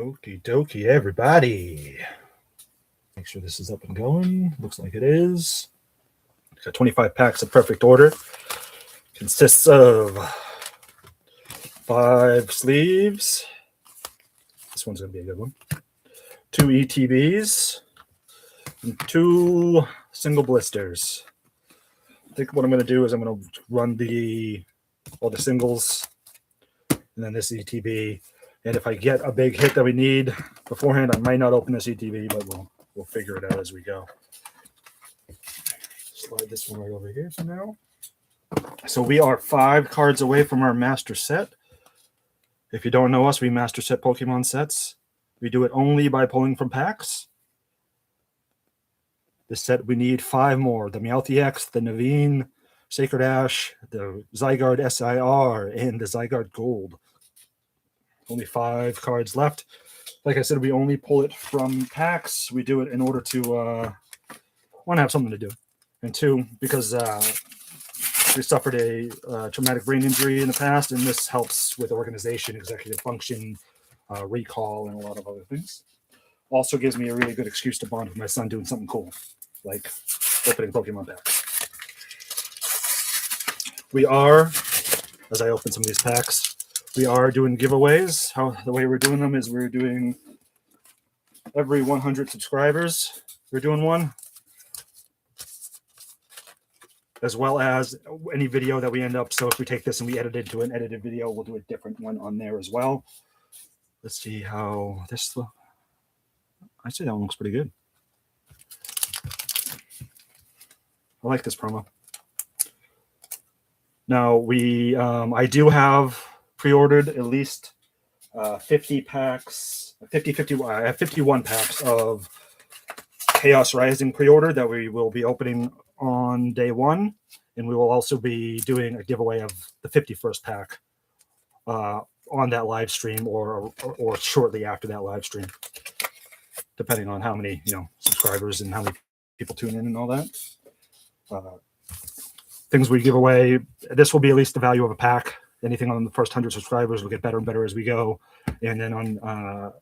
Okie dokie, everybody. Make sure this is up and going. Looks like it is. Got 25 packs of perfect order. Consists of 5 sleeves. This one's going to be a good one. 2 ETBs. And 2 single blisters. I think what I'm going to do is I'm going to run all the singles and then this ETB. And if I get a big hit that we need beforehand, I might not open this ETB, but we'll figure it out as we go. Slide this one right over here for now. So we are 5 cards away from our master set. If you don't know us, we master set Pokemon sets. We do it only by pulling from packs. This set, we need 5 more. The Meowth EX, the Naveen, Sacred Ash, the Zygarde SIR, and the Zygarde Gold. Only 5 cards left. Like I said, we only pull it from packs. We do it in order to, 1, have something to do. And 2, because we suffered a traumatic brain injury in the past, and this helps with organization, executive function, recall, and a lot of other things. Also gives me a really good excuse to bond with my son doing something cool, like opening Pokemon packs. We are, as I open some of these packs, we are doing giveaways. The way we're doing them is we're doing every 100 subscribers, we're doing one. As well as any video that we end up. So if we take this and we edit it to an edited video, we'll do a different one on there as well. Let's see how this looks. I'd say that one looks pretty good. I like this promo. Now I do have pre-ordered at least 50 packs, I have 51 packs of Chaos Rising pre-order that we will be opening on day 1, and we will also be doing a giveaway of the 51st pack on that live stream or shortly after that live stream, depending on how many subscribers and how many people tune in and all that. Things we give away, this will be at least the value of a pack. Anything on the first 100 subscribers will get better and better as we go, and then on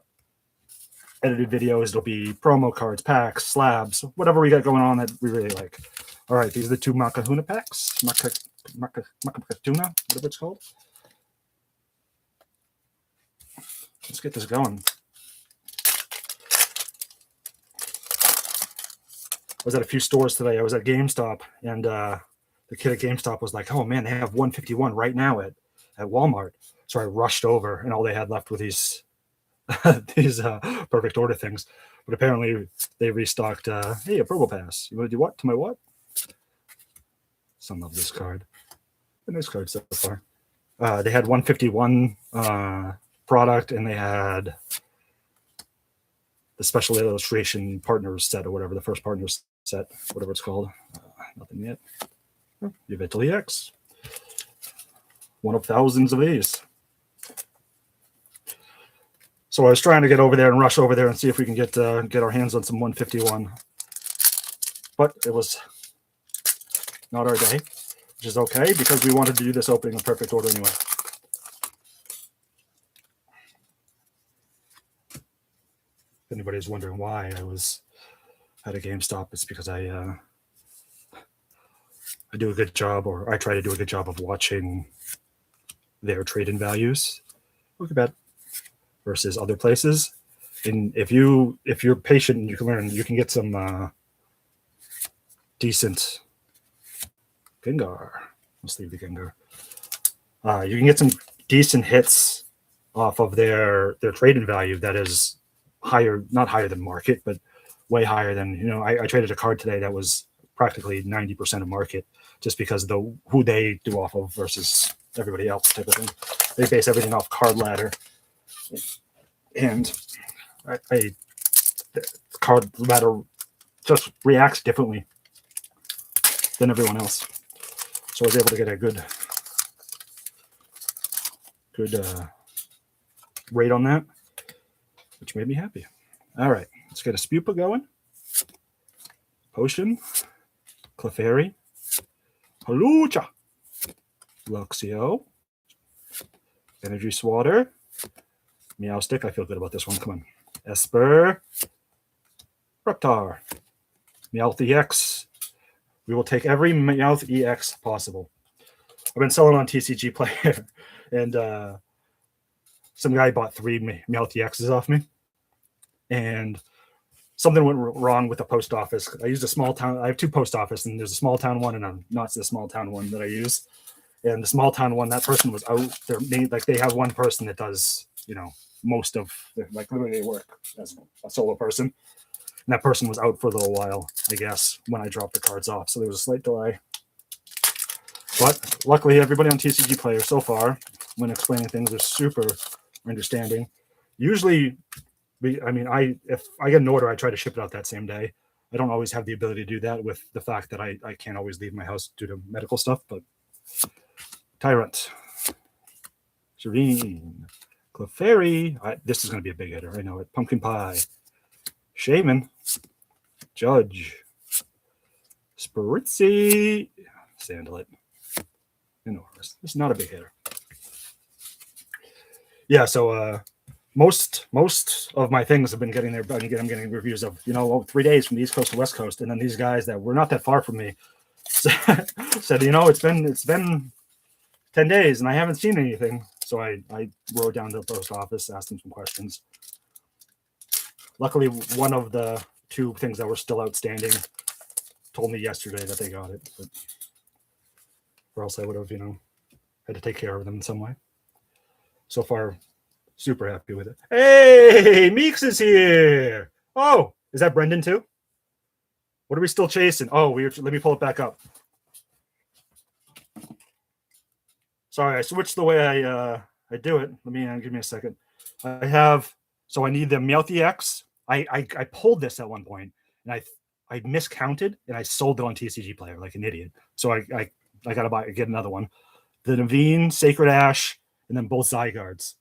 edited videos, it'll be promo cards, packs, slabs, whatever we got going on that we really like. All right, these are the 2 Makahuna packs. Makatuna, whatever it's called. Let's get this going. I was at a few stores today. I was at GameStop, and the kid at GameStop was like, "Oh man, they have 151 right now at Walmart." So I rushed over, and all they had left were these perfect order things. But apparently they restocked. Hey, a Purple Pass. You want to do what to my what? Some of this card. A nice card so far. They had 151 product, and they had the special illustration partners set or whatever, the first partners set, whatever it's called. Nothing yet. Meowth EX. One of thousands of these. So I was trying to get over there and rush over there and see if we can get our hands on some 151. But it was not our day, which is okay because we wanted to do this opening in perfect order anyway. If anybody's wondering why I was at a GameStop, it's because I do a good job, or I try to do a good job of watching their trade-in values. Look at that. Versus other places. And if you're patient and you can learn, you can get some decent Gengar. Let's leave the Gengar. You can get some decent hits off of their trade-in value that is higher, not higher than market, but way higher than, I traded a card today that was practically 90% of market just because of who they do off of versus everybody else type of thing. They base everything off card ladder. And the card ladder just reacts differently than everyone else. So I was able to get a good rate on that, which made me happy. All right, let's get a Spupa going. Potion, Clefairy, Halucha, Luxio, Energy Swatter, Meowstic. I feel good about this one. Come on. Esper. Reptar. Meowth EX. We will take every Meowth EX possible. I've been selling on TCG Player, and some guy bought 3 Meowth EXs off me, and something went wrong with the post office. I used a small town. I have 2 post office, and there's a small town one and a not so small town one that I use. And the small town one, that person was out. They have one person that does, most of literally they work as a solo person. And that person was out for a little while, I guess, when I dropped the cards off. So there was a slight delay. But luckily, everybody on TCG Player so far, when explaining things, are super understanding. Usually, if I get an order, I try to ship it out that same day. I don't always have the ability to do that with the fact that I can't always leave my house due to medical stuff. But Tyrant, Serene, Clefairy. This is going to be a big hitter. I know it. Pumpkin Pie, Shaman, Judge, Spritzy, Sandlet, Enormous. It's not a big hitter. Yeah, so most of my things have been getting there. I'm getting reviews of 3 days from the East Coast to West Coast, and then these guys that were not that far from me said it's been 10 days and I haven't seen anything. So I rode down to the post office, asked them some questions. Luckily, one of the 2 things that were still outstanding told me yesterday that they got it, but or else I would have had to take care of them in some way. So far, super happy with it. Hey, Meeks is here. Oh, is that Brendan too? What are we still chasing? Oh, let me pull it back up. Sorry, I switched the way I do it. Give me a second. I need the Meowth EX. I pulled this at one point, and I miscounted, and I sold it on TCG Player like an idiot. So I gotta get another one. The Naveen, Sacred Ash, and then both Zygardes.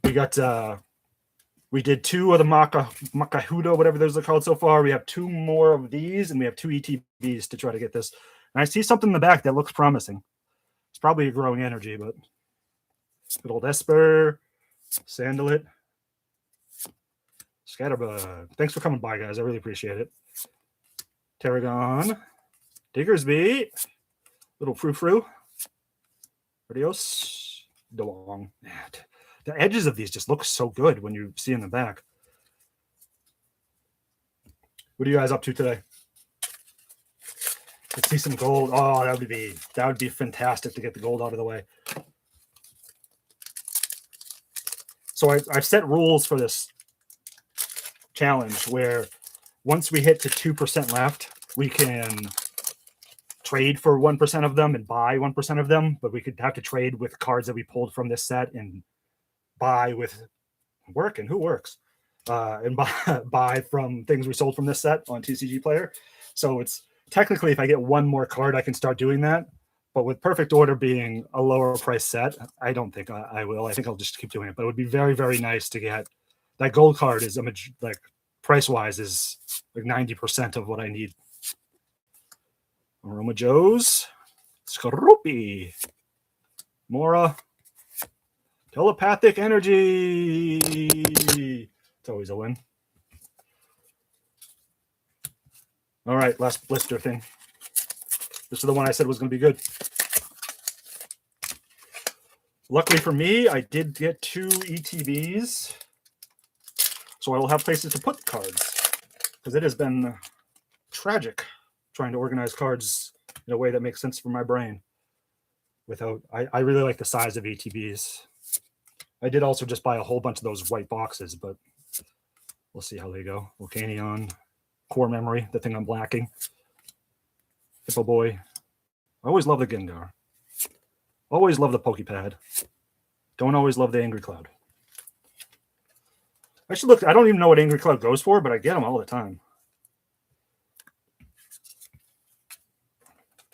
We did 2 of the Makahuda, whatever those are called so far. We have 2 more of these, and we have 2 ETBs to try to get this. And I see something in the back that looks promising. It's probably a growing energy, but good old Esper, Sandlet, Scatterbug. Thanks for coming by, guys. I really appreciate it. Tarragon, Diggersby, little Frou-Frou, Radios, DeWong. The edges of these just look so good when you see in the back. What are you guys up to today? Let's see some gold. Oh, that would be fantastic to get the gold out of the way. So I've set rules for this challenge where once we hit to 2% left, we can trade for 1% of them and buy 1% of them, but we could have to trade with cards that we pulled from this set and buy with working. Who works? And buy from things we sold from this set on TCG Player. So it's technically, if I get 1 more card, I can start doing that. But with Perfect Order being a lower price set, I don't think I will. I think I'll just keep doing it. But it would be very, very nice to get that gold card. Is like price wise is like 90% of what I need. Aroma Joe's, Skorupi, Mora, Telepathic Energy. It's always a win. All right, last blister thing. This is the one I said was going to be good. Luckily for me, I did get 2 ETBs, so I will have places to put the cards, because it has been tragic trying to organize cards in a way that makes sense for my brain. I really like the size of ETBs. I did also just buy a whole bunch of those white boxes, but we'll see how they go. Volcanion, Core Memory, the thing I'm blacking. Hippo Boy. I always love the Gengar. Always love the Pokepad. Don't always love the Angry Cloud. I should look. I don't even know what Angry Cloud goes for, but I get them all the time.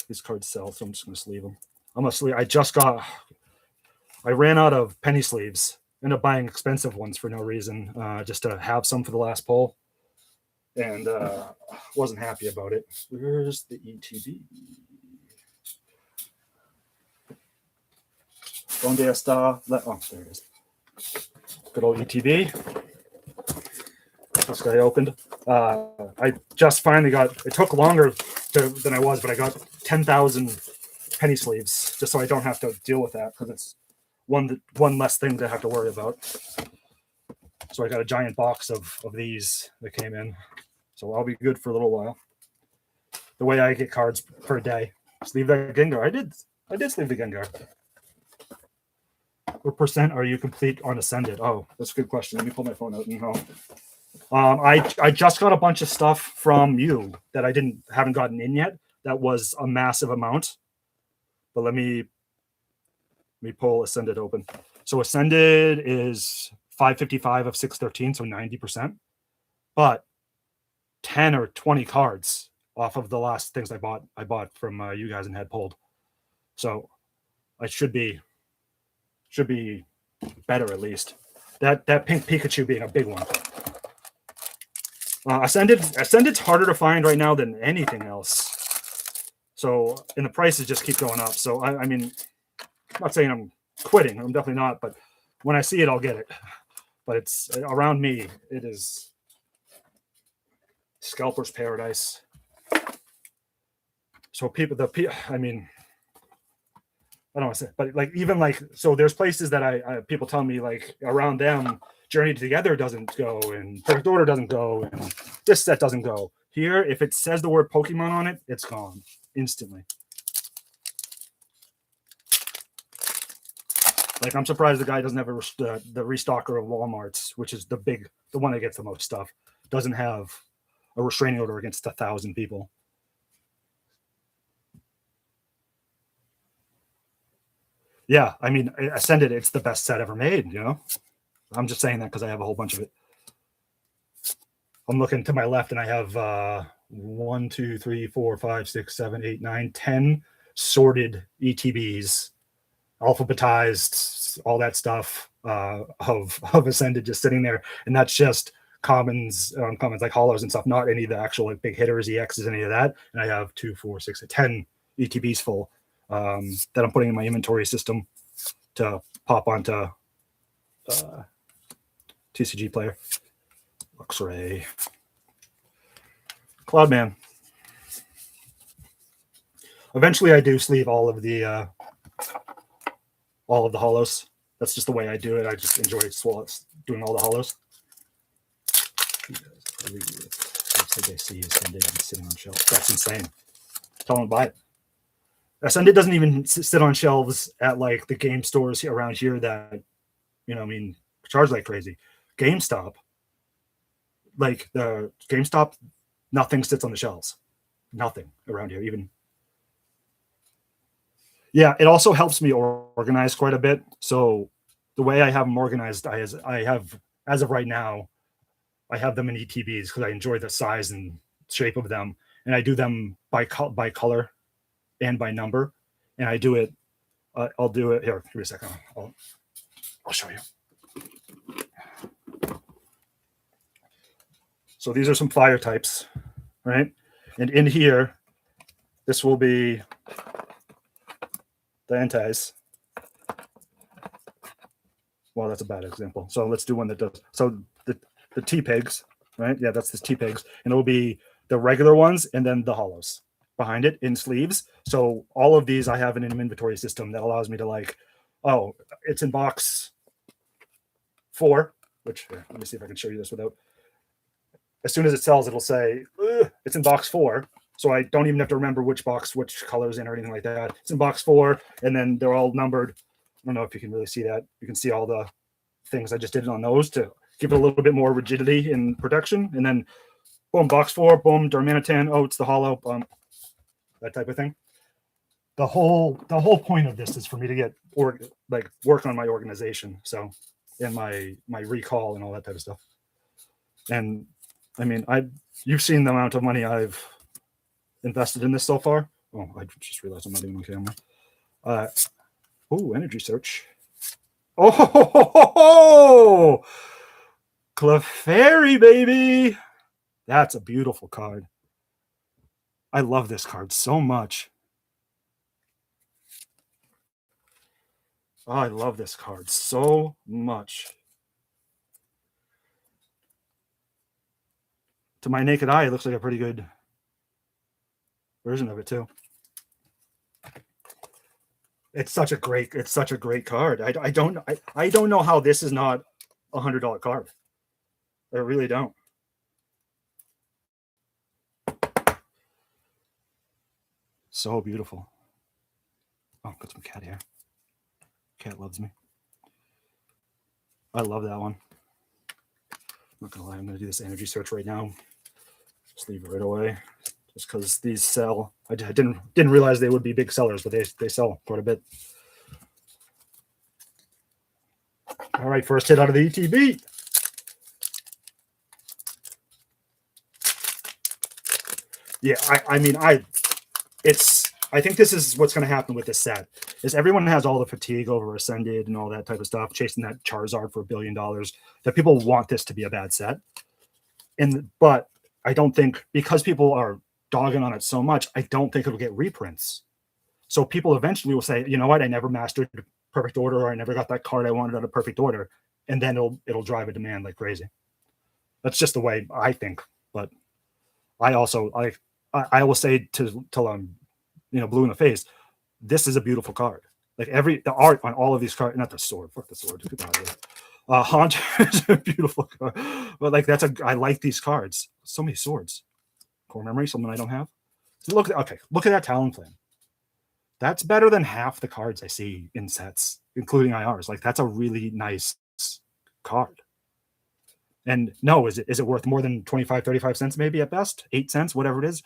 These cards sell, so I'm just going to sleeve them. I'm going to sleeve. I ran out of penny sleeves. Ended up buying expensive ones for no reason, just to have some for the last pull. And wasn't happy about it. Where's the ETB? Donde está? Oh, there it is. Good old ETB. This guy opened. I just finally got. It took longer than I was, but I got 10,000 penny sleeves just so I don't have to deal with that because it's one less thing to have to worry about. So I got a giant box of these that came in. So I'll be good for a little while. The way I get cards per day. Sleeve that Gengar. I did sleeve the Gengar. What percent are you complete on Ascended? Oh, that's a good question. Let me pull my phone out and know. I just got a bunch of stuff from you that I haven't gotten in yet. That was a massive amount. But let me pull Ascended open. So Ascended is 555 of 613, so 90%. But 10 or 20 cards off of the last things I bought from you guys and had pulled. So I should be better at least. That pink Pikachu being a big one. Ascended's harder to find right now than anything else. So, and the prices just keep going up. So, I mean, I'm not saying I'm quitting. I'm definitely not. But when I see it, I'll get it. But it's around me. It is scalper's paradise. So I mean, I don't want to say, but like even like so, there's places that I people tell me like around them. Journey Together doesn't go, and Perfect Order doesn't go, and this set doesn't go. Here, if it says the word Pokemon on it, it's gone instantly. Like I'm surprised the guy doesn't have the restocker of Walmart's, which is the one that gets the most stuff, doesn't have a restraining order against 1,000 people. Yeah, I mean, Ascended, it's the best set ever made, you know? I'm just saying that because I have a whole bunch of it. I'm looking to my left and I have 1, 2, 3, 4, 5, 6, 7, 8, 9, 10 sorted ETBs, alphabetized, all that stuff of Ascended just sitting there. And that's just commons like hollows and stuff, not any of the actual like big hitters, EXs, any of that. And I have 2, 4, 6, 10 ETBs full that I'm putting in my inventory system to pop onto TCG Player. Luxray. Cloudman. Eventually, I do sleeve all of the hollows. That's just the way I do it. I just enjoy doing all the hollows. They see Ascended sitting on shelves. That's insane. Tell them to buy it. Ascended doesn't even sit on shelves at like the game stores around here that, you know, I mean, charge like crazy. GameStop, like the GameStop, nothing sits on the shelves. Nothing around here, even. Yeah, it also helps me organize quite a bit. So the way I have them organized, I have, as of right now, I have them in ETBs because I enjoy the size and shape of them. And I do them by color and by number. And I do it, I'll do it, here, give me a second. I'll show you. So these are some fire types, right? And in here, this will be the Entei's. Well, that's a bad example. So let's do one that does. So the T-Pigs, right? Yeah, that's this T-Pigs. And it will be the regular ones and then the hollows behind it in sleeves. So all of these I have in an inventory system that allows me to like, oh, it's in box 4, which, let me see if I can show you this without. As soon as it sells, it'll say, it's in box 4. So I don't even have to remember which box, which color's in or anything like that. It's in box 4, and then they're all numbered. I don't know if you can really see that. You can see all the things I just did on those to give it a little bit more rigidity in production. And then, boom, box 4, boom, Darmanitan. Oh, it's the hollow, that type of thing. The whole point of this is for me to get work on my organization. So, and my recall and all that type of stuff. And I mean, you've seen the amount of money I've invested in this so far. Oh, I just realized I'm not even on camera. Energy search. Oh, Clefairy, baby. That's a beautiful card. I love this card so much. Oh, I love this card so much. To my naked eye, it looks like a pretty good version of it too. It's such a great card. I don't know how this is not $100 card. I really don't. So beautiful. Oh, got some cat here. Cat loves me. I love that one. I'm not gonna lie, I'm gonna do this energy search right now. Just leave it right away. Just because these sell. I didn't realize they would be big sellers, but they sell quite a bit. All right, first hit out of the ETB. Yeah, I mean, I think this is what's going to happen with this set. Is everyone has all the fatigue over Ascended and all that type of stuff, chasing that Charizard for $1 billion. That people want this to be a bad set, but I don't think, because people are dogging on it so much, I don't think it'll get reprints. So people eventually will say, you know what, I never mastered Perfect Order, or I never got that card I wanted out of Perfect Order, and then it'll drive a demand like crazy. That's just the way I think. But I also I will say till I'm blue in the face, this is a beautiful card. Like the art on all of these cards, not the sword, fuck the sword. Haunter is a beautiful card, but like I like these cards. So many swords, core memory, something I don't have. So look at that Talonflame. That's better than half the cards I see in sets, including IRs. Like, that's a really nice card. And no, is it worth more than 25, 35 cents maybe at best? 8 cents, whatever it is?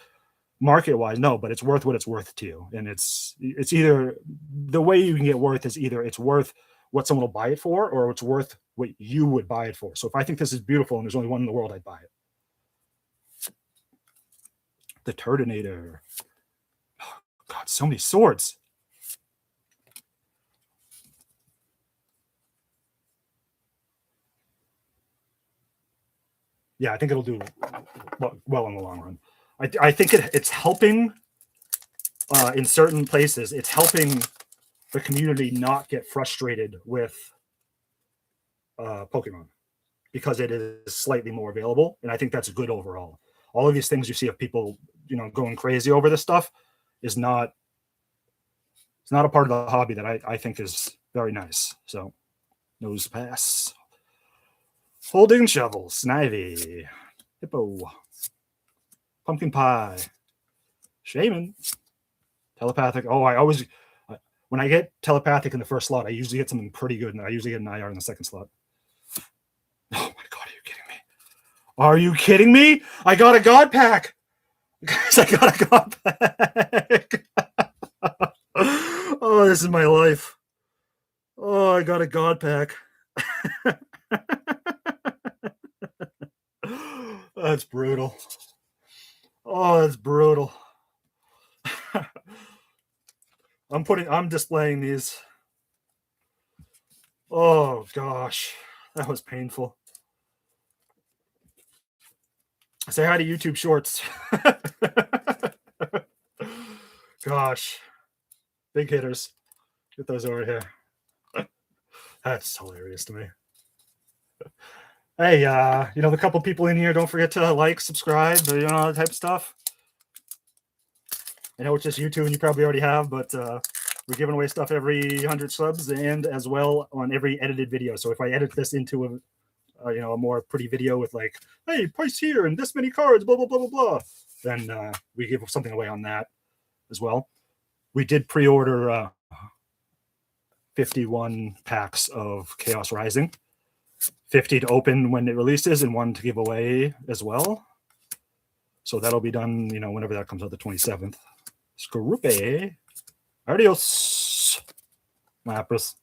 Market wise, no, but it's worth what it's worth to you. And it's either, the way you can get worth is either it's worth what someone will buy it for, or it's worth what you would buy it for. So if I think this is beautiful and there's only one in the world, I'd buy it. The Turtonator. Oh, God, so many swords. Yeah, I think it'll do well in the long run. I think it's helping in certain places. It's helping the community not get frustrated with Pokemon, because it is slightly more available, and I think that's good overall. All of these things you see of people, going crazy over this stuff is not. It's not a part of the hobby that I think is very nice. So, nose pass. Holding shovel, Snivy, Hippo, Pumpkin Pie, Shaman, Telepathic. Oh, when I get Telepathic in the first slot, I usually get something pretty good, and I usually get an IR in the second slot. Oh my God, are you kidding me? Are you kidding me? I got a God Pack! Guys, I got a God Pack! Oh, this is my life. Oh, I got a God Pack. That's brutal. Oh, that's brutal. I'm displaying these. Oh gosh, that was painful. Say hi to YouTube Shorts. Gosh, big hitters. Get those over here. That's hilarious to me. Hey, the couple people in here, don't forget to like, subscribe, all that type of stuff. I know it's just YouTube and you probably already have, but we're giving away stuff every 100 subs, and as well on every edited video. So if I edit this into a more pretty video with like, hey, price here and this many cards, blah, blah, blah, blah, blah, then we give something away on that as well. We did pre-order 51 packs of Chaos Rising. 50 to open when it releases, and 1 to give away as well. So that'll be done, whenever that comes out, the 27th. Skorupe. Adios. Lapras.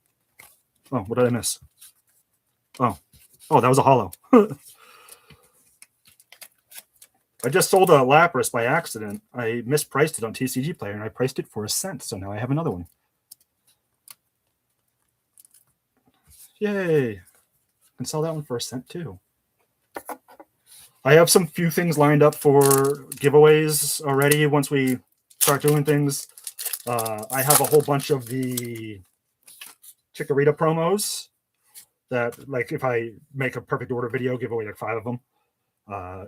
Oh, what did I miss? Oh, that was a holo. I just sold a Lapras by accident. I mispriced it on TCG Player, and I priced it for $0.01. So now I have another one. Yay. I can sell that one for $0.01 too. I have some few things lined up for giveaways already once we start doing things. I have a whole bunch of the Chikorita promos that, like, if I make a perfect order video, give away like 5 of them.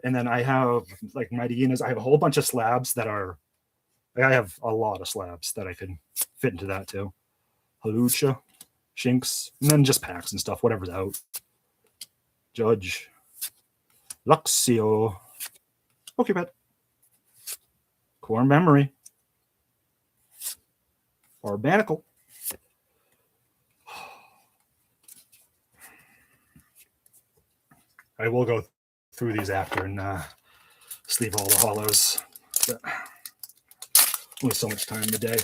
And then I have like Mighty Hyenas. I have a whole bunch of slabs that are, I have a lot of slabs that I can fit into that too. Halucha, Shinx, and then just packs and stuff, whatever's out. Judge, Luxio, Pokepet, Core Memory, Barbanicle. I will go through these after and sleeve all the hollows. But only so much time in the day.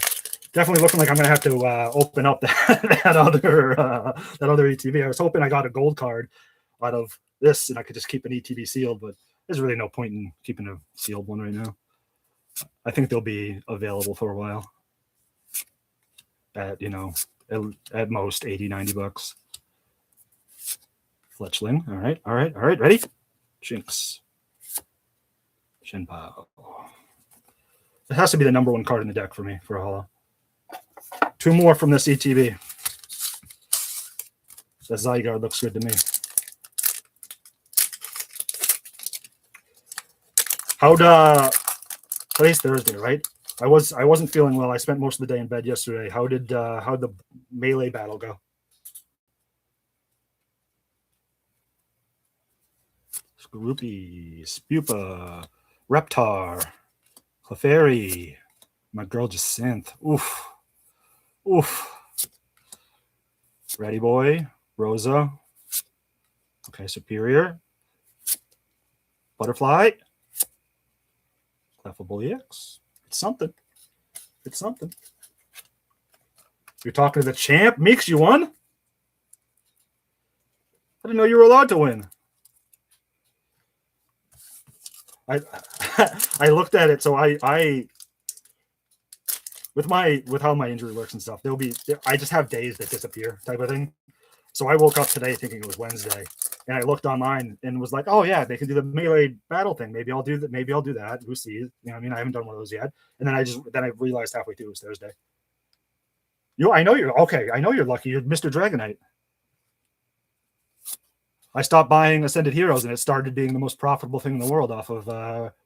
Definitely looking like I'm gonna have to open up that other ETB. I was hoping I got a gold card out of this and I could just keep an ETB sealed, but there's really no point in keeping a sealed one right now. I think they'll be available for a while at, at most 80, 90 bucks. Fletchling. All right. Ready? Jinx. Shenpao. It has to be the number 1 card in the deck for me for a holo. 2 more from this ETB. The Zygarde looks good to me. Today's Thursday, right? I wasn't feeling well. I spent most of the day in bed yesterday. How'd the melee battle go? Skorupi, Spupa, Reptar, Clefairy, my girl Jacinth. Oof. Ready Boy, Rosa. Okay, Superior. Butterfly. Clefable EX. It's something. You're talking to the champ. Meeks, you won? I didn't know you were allowed to win. I looked at it, so I with how my injury works and stuff, I just have days that disappear type of thing. So I woke up today thinking it was Wednesday, and I looked online and was like, oh yeah, they can do the melee battle thing. Maybe I'll do that. Who sees? You know what I mean? I haven't done one of those yet. And then I realized halfway through it was Thursday. I know you're lucky. You're Mr. Dragonite. I stopped buying Ascended Heroes, and it started being the most profitable thing in the world off of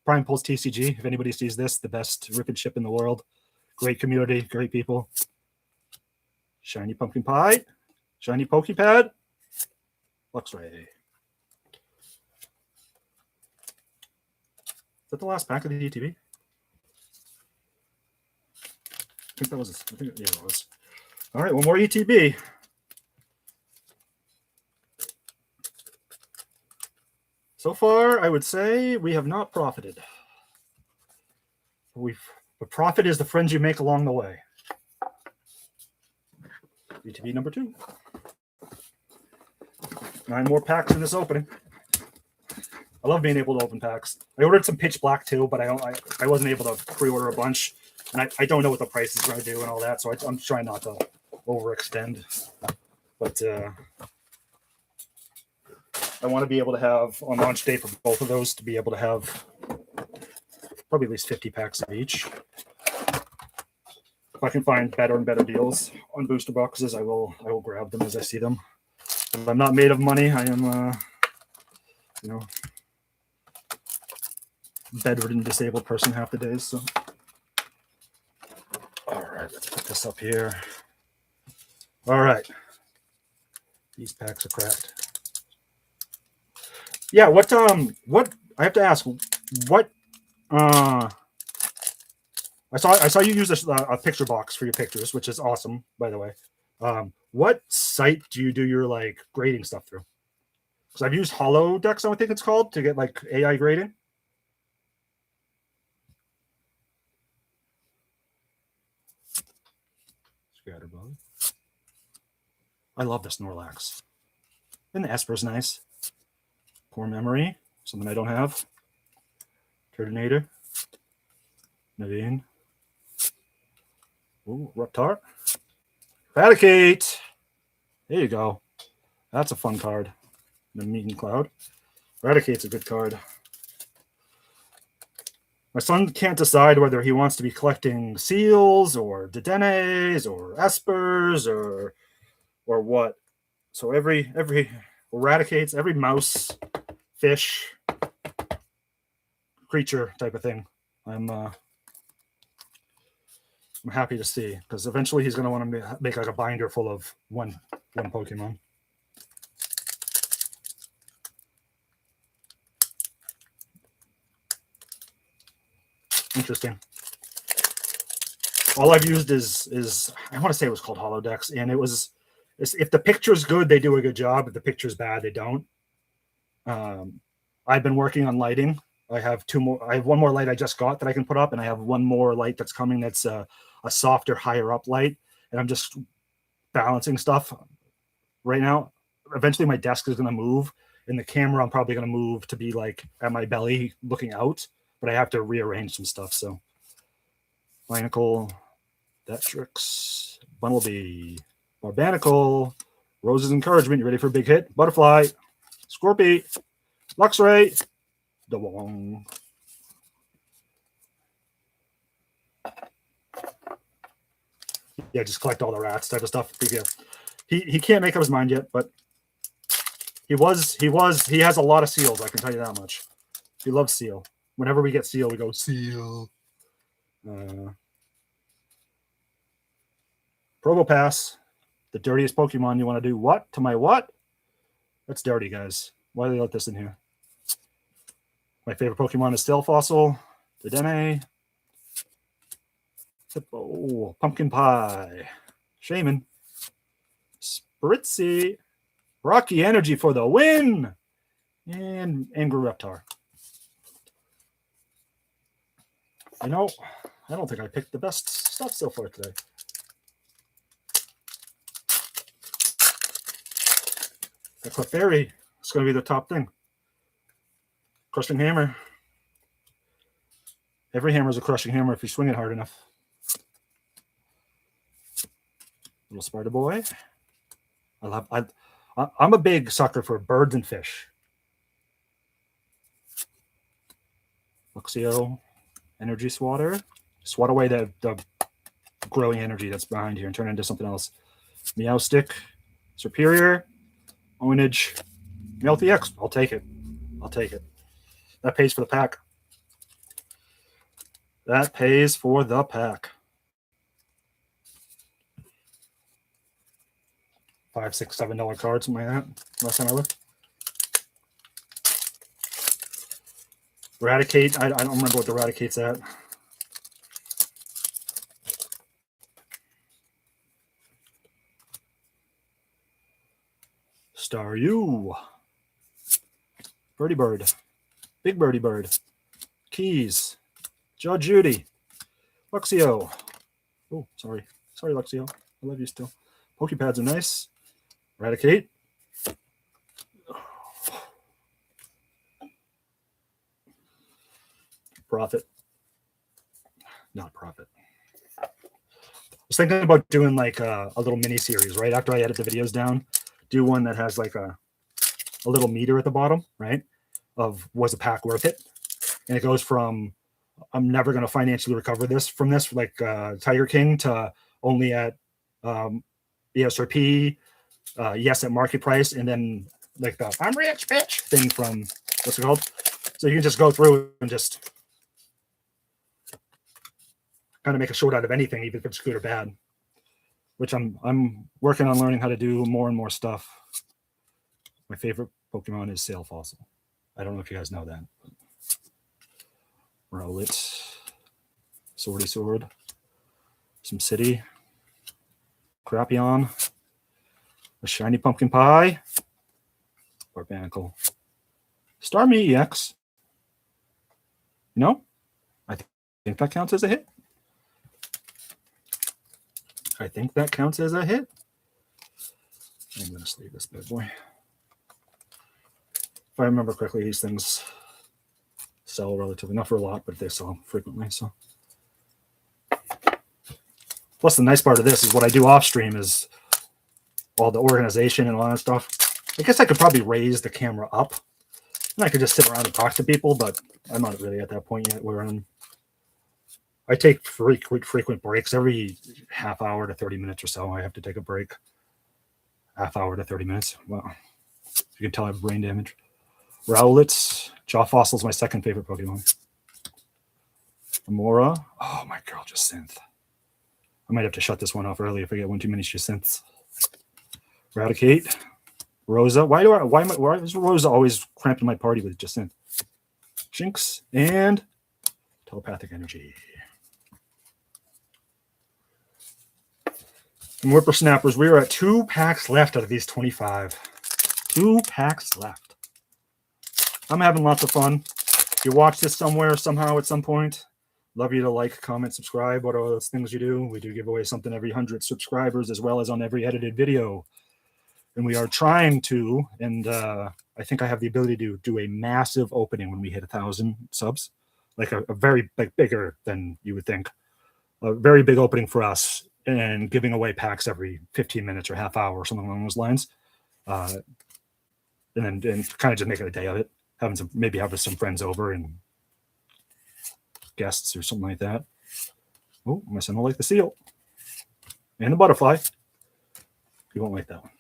Prime Pulse TCG. If anybody sees this, the best rip and ship in the world. Great community, great people. Shiny Pumpkin Pie, Shiny Pokepad, Luxray. Is that the last pack of the ETB? I think it was. All right, one more ETB. So far, I would say we have not profited. But profit is the friends you make along the way. ETB number 2. 9 more packs in this opening. I love being able to open packs. I ordered some Pitch Black too, but I wasn't able to pre-order a bunch, and I don't know what the price is going to do and all that, so I'm trying not to overextend. But I want to be able to have, on launch day for both of those, to be able to have probably at least 50 packs of each. If I can find better and better deals on booster boxes, I will grab them as I see them. If I'm not made of money, I am, bedridden, disabled person half the days. So, all right, let's put this up here. All right, these packs are cracked. Yeah, what I have to ask, what I saw you use a picture box for your pictures, which is awesome, by the way. What site do you do your like grading stuff through? Because I've used Holodecks, I think it's called, to get like AI grading. Scatterbug. I love the Snorlax. And the Esper's nice. Core Memory, something I don't have. Turtonator. Naveen. Ooh, Reptar. Eradicate. There you go. That's a fun card. The Meeting Cloud. Eradicate's a good card. My son can't decide whether he wants to be collecting seals or Dedennes or Espers or or what. So every eradicates every mouse, fish, creature type of thing. I'm happy to see, because eventually he's going to want to make like a binder full of one Pokemon. Interesting. All I've used is I want to say it was called Holodecks, and it was, if the picture's good, they do a good job. If the picture's bad, they don't. I've been working on lighting. I have one more light I just got that I can put up, and I have one more light that's coming that's a softer, higher up light, and I'm just balancing stuff right now. Eventually my desk is going to move, and the camera I'm probably going to move to be like at my belly looking out, but I have to rearrange some stuff. So Binacle, Detrix, Bumblebee, Barbanacle, Rose's Encouragement. You ready for a big hit? Butterfly, Scorpy, Luxray, Dawong. Yeah, just collect all the rats type of stuff. He can't make up his mind yet, but he has a lot of seals, I can tell you that much. He loves seal. Whenever we get seal, we go seal. Probopass, the dirtiest Pokemon. You want to do what to my what? That's dirty, guys. Why do they let this in here? My favorite Pokemon is still Fossil, Dedenne, Hippo, Pumpkin Pie, Shaman, Spritzy, Rocky Energy for the win, and Angry Reptar. I don't think I picked the best stuff so far today. The Clefairy is going to be the top thing. Crushing Hammer. Every hammer is a crushing hammer if you swing it hard enough. Little Spider Boy. I'm a big sucker for birds and fish. Luxio, Energy Swatter. Swat away the growing energy that's behind here and turn it into something else. Meowstic, Superior, Ownage, Melty X. I'll take it. That pays for the pack. That pays for the pack. $5, $6, $7 cards, something like that. Last time I looked. Eradicate. I don't remember what the Eradicate's at. Staryu. Birdie Bird. Big Birdie Bird. Keys. Judge Judy. Luxio. Oh, sorry. Sorry, Luxio. I love you still. Pokepads are nice. Eradicate. Profit. Not Profit. I was thinking about doing like a little mini series, right? After I edit the videos down, do one that has like a little meter at the bottom, right? Of was a pack worth it? And it goes from I'm never going to financially recover from this, like Tiger King, to only at ESRP, yes at market price, and then like the I'm rich bitch thing from what's it called? So you can just go through and just kind of make a short out of anything, even if it's good or bad. Which I'm working on learning how to do more and more stuff. My favorite Pokemon is Sail Fossil. I don't know if you guys know that. Rowlet, Swordy Sword, some City, Crapion, a shiny Pumpkin Pie, Barbanacle, Starmie EX. No, I think that counts as a hit. I'm going to sleeve this bad boy. If I remember correctly, these things sell relatively, not for a lot, but they sell frequently. So, plus the nice part of this is what I do off stream is all the organization and all that stuff. I guess I could probably raise the camera up and I could just sit around and talk to people, but I'm not really at that point yet where I take frequent breaks every half hour to 30 minutes or so. I have to take a break. half hour to 30 minutes. Wow. You can tell I have brain damage. Rowlet. Jaw Fossil is my second favorite Pokemon. Amora. Oh, my girl, Jacinthe. I might have to shut this one off early if I get one too many Jacinthes. Eradicate. Rosa. Why is Rosa always cramped in my party with Jacinthe? Jinx. And Telepathic Energy. And Whippersnappers, we are at 2 packs left out of these 25. 2 packs left. I'm having lots of fun. If you watch this somewhere, somehow, at some point, love you to like, comment, subscribe. What are those things you do? We do give away something every 100 subscribers, as well as on every edited video. And we are trying to, and I think I have the ability to do a massive opening when we hit 1,000 subs. Like a very bigger than you would think. A very big opening for us, and giving away packs every 15 minutes or half hour or something along those lines. And kind of just making a day of it. Maybe having some friends over and guests or something like that. Oh, my son will like the seal. And the butterfly. He won't like that one.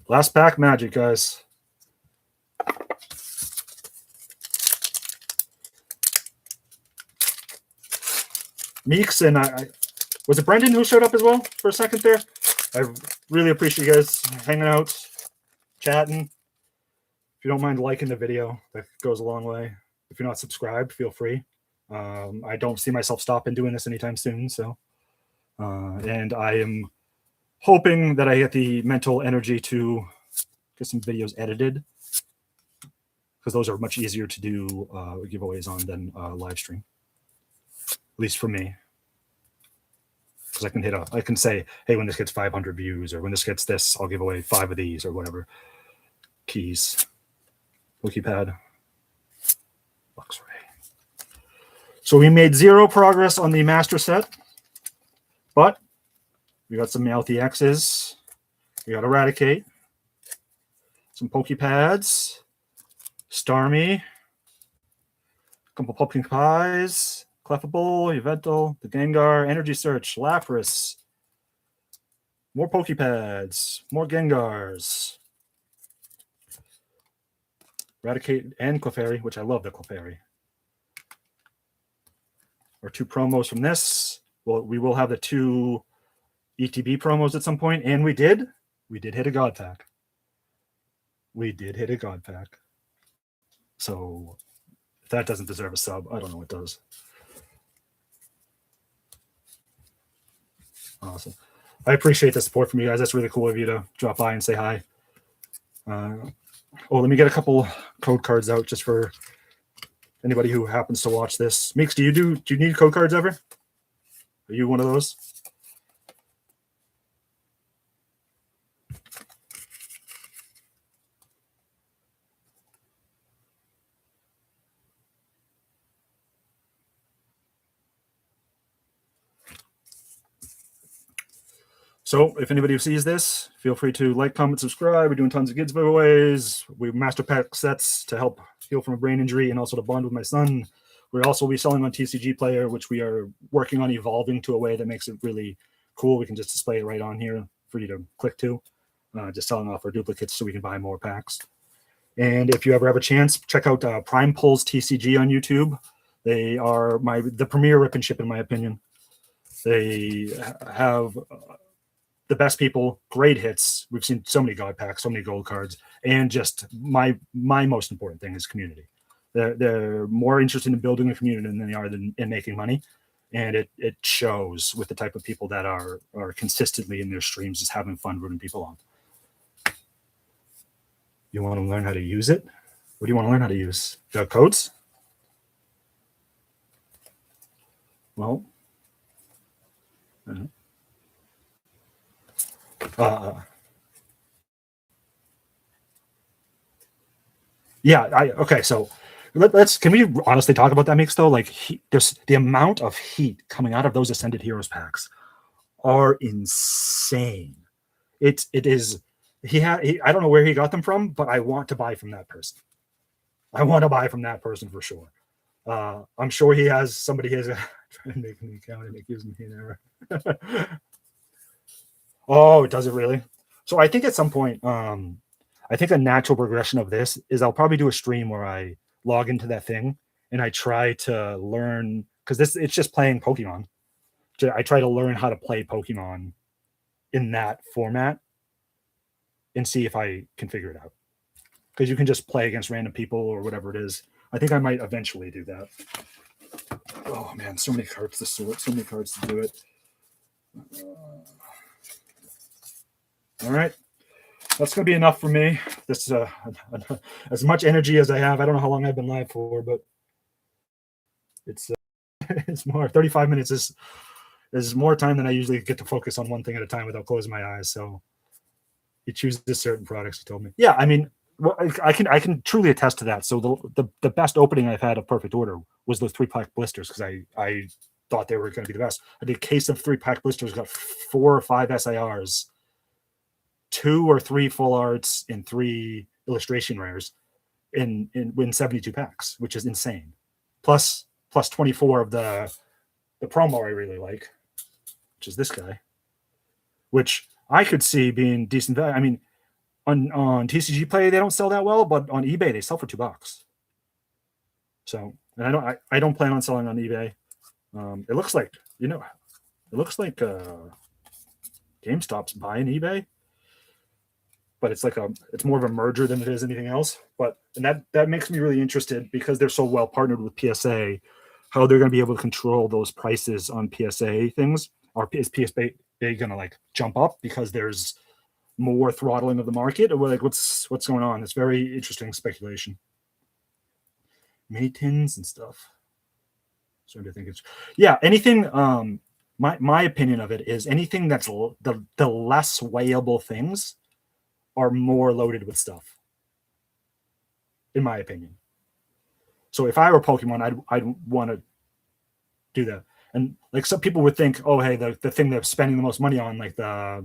Last pack magic, guys. Meeks and I was it Brendan who showed up as well for a second there? I really appreciate you guys hanging out, chatting. If you don't mind liking the video, that goes a long way. If you're not subscribed, feel free. I don't see myself stopping doing this anytime soon. So, and I am hoping that I get the mental energy to get some videos edited, because those are much easier to do giveaways on than live stream, at least for me. Because I can say, hey, when this gets 500 views, or when this gets this, I'll give away 5 of these or whatever. Keys. Pokepad. Luxray. So we made 0 progress on the master set, but we got some Meowth X's. We got Eradicate. Some Pokepads. Starmie. A couple Pumpkin Pies. Clefable, Yveltal, the Gengar, Energy Search, Lapras, more Pokepads, more Gengars, Eradicate, and Clefairy, which I love the Clefairy. Our 2 promos from this. Well, we will have the 2 ETB promos at some point, and we did hit a God Pack. We did hit a God Pack. So if that doesn't deserve a sub, I don't know what does. Awesome. I appreciate the support from you guys. That's really cool of you to drop by and say hi. Let me get a couple code cards out just for anybody who happens to watch this. Meeks, do you need code cards ever? Are you one of those? So if anybody who sees this, feel free to like, comment, subscribe. We're doing tons of kids giveaways. We master pack sets to help heal from a brain injury and also to bond with my son. We'll also be selling on TCG Player, which we are working on evolving to a way that makes it really cool. We can just display it right on here for you to click to. Just selling off our duplicates so we can buy more packs. And if you ever have a chance, check out Prime Pulls TCG on YouTube. They are the premier rip and ship, in my opinion. They have the best people, great hits. We've seen so many God packs, so many gold cards, and just my most important thing is community. They're more interested in building a community than they are in making money, and it shows with the type of people that are consistently in their streams, just having fun rooting people on. You want to learn how to use it? What do you want to learn how to use? The codes? Well, okay. So can we honestly talk about that, Mix? Though, like, there's the amount of heat coming out of those Ascended Heroes packs are insane. It is. I don't know where he got them from, but I want to buy from that person. I want to buy from that person for sure. I'm sure he has somebody has trying to make an account and it gives me an error. Oh, does it really? So I think at some point, I think a natural progression of this is I'll probably do a stream where I log into that thing and I try to learn, because this it's just playing Pokemon. I try to learn how to play Pokemon in that format and see if I can figure it out. Because you can just play against random people or whatever it is. I think I might eventually do that. Oh man, so many cards to sort, so many cards to do it. All right, that's gonna be enough for me. This as much energy as I have. I don't know how long I've been live for, but it's it's more. 35 minutes is more time than I usually get to focus on one thing at a time without closing my eyes. So you choose this certain products. You told me, yeah. I mean, well, I can truly attest to that. So the best opening I've had of Perfect Order was those 3-pack blisters, because I thought they were going to be the best. I did a case of 3-pack blisters, got 4 or 5 SIRs, 2 or 3 full arts, and 3 illustration rares in 72 packs, which is insane. Plus 24 of the promo I really like, which is this guy, which I could see being decent value. I mean, on TCG Play they don't sell that well, but on eBay they sell for $2. So, and I don't plan on selling on eBay. It looks like GameStop's buying eBay, but it's more of a merger than it is anything else. But and that makes me really interested, because they're so well partnered with PSA, how they're going to be able to control those prices on PSA things. Or is PSA going to like jump up because there's more throttling of the market, or like what's going on? It's very interesting speculation. Mini tins and stuff. So I think it's anything. My opinion of it is anything that's the less weighable things are more loaded with stuff, in my opinion. So if I were Pokemon, I'd want to do that. And like some people would think, oh hey, the thing they're spending the most money on, like a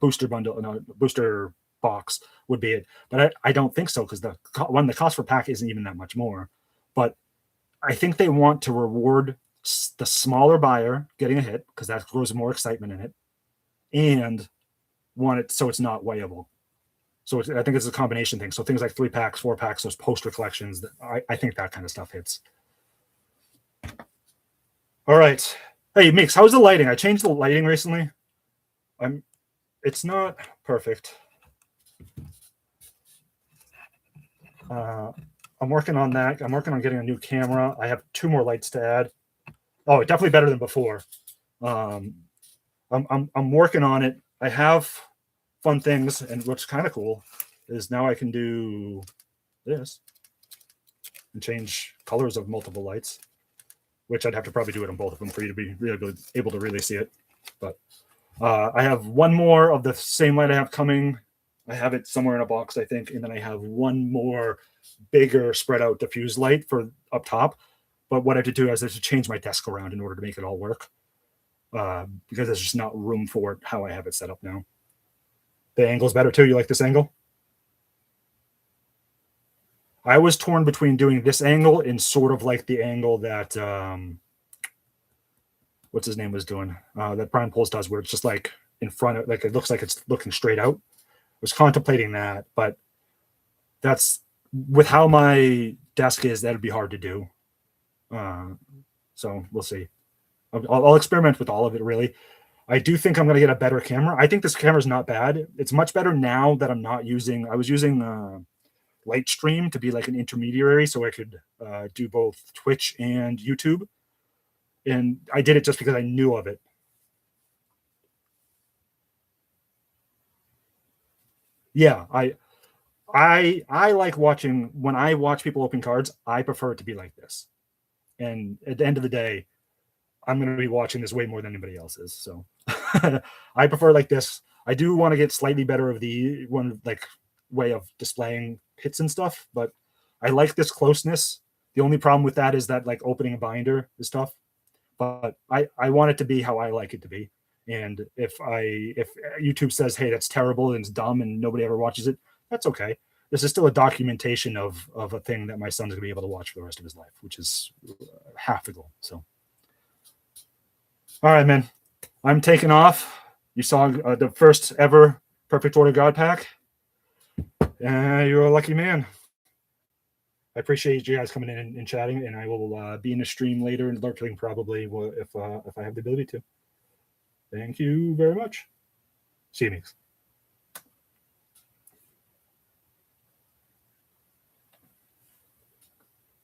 booster bundle, no, booster box would be it. But I don't think so, because the cost per pack isn't even that much more. But I think they want to reward the smaller buyer getting a hit, because that grows more excitement in it, and want it so it's not weighable. So I think it's a combination thing. So things like 3 packs, 4 packs, those poster collections, I think that kind of stuff hits. All right. Hey, Mix, how's the lighting? I changed the lighting recently. It's not perfect. I'm working on that. I'm working on getting a new camera. I have 2 more lights to add. Oh, definitely better than before. I'm working on it. I have fun things, and what's kind of cool is now I can do this and change colors of multiple lights, which I'd have to probably do it on both of them for you to be really able to really see it. But I have 1 more of the same light I have coming. I have it somewhere in a box, I think, and then I have 1 more bigger spread out diffuse light for up top. But what I have to do is I have to change my desk around in order to make it all work, because there's just not room for it how I have it set up now. The angle's better too. You like this angle? I was torn between doing this angle and sort of like the angle that what's his name was doing, that Brian Poles does, where it's just like in front of, like it looks like it's looking straight out. I was contemplating that, but that's, with how my desk is, that'd be hard to do. So we'll see. I'll experiment with all of it, really. I do think I'm going to get a better camera. I think this camera is not bad. It's much better now that I'm not using, I was using Livestream to be like an intermediary, so I could do both Twitch and YouTube. And I did it just because I knew of it. Yeah, I like watching, when I watch people open cards, I prefer it to be like this. And at the end of the day, I'm going to be watching this way more than anybody else is. So I prefer like this. I do want to get slightly better of the one, like, way of displaying hits and stuff, but I like this closeness. The only problem with that is that like opening a binder is tough, but I want it to be how I like it to be. And if YouTube says, hey, that's terrible and it's dumb and nobody ever watches it, that's okay. This is still a documentation of a thing that my son's gonna be able to watch for the rest of his life, which is half the goal. So, all right, man, I'm taking off. You saw the first ever Perfect Order God Pack. You're a lucky man. I appreciate you guys coming in and chatting, and I will be in the stream later and lurking probably if I have the ability to. Thank you very much. See you, Meeks.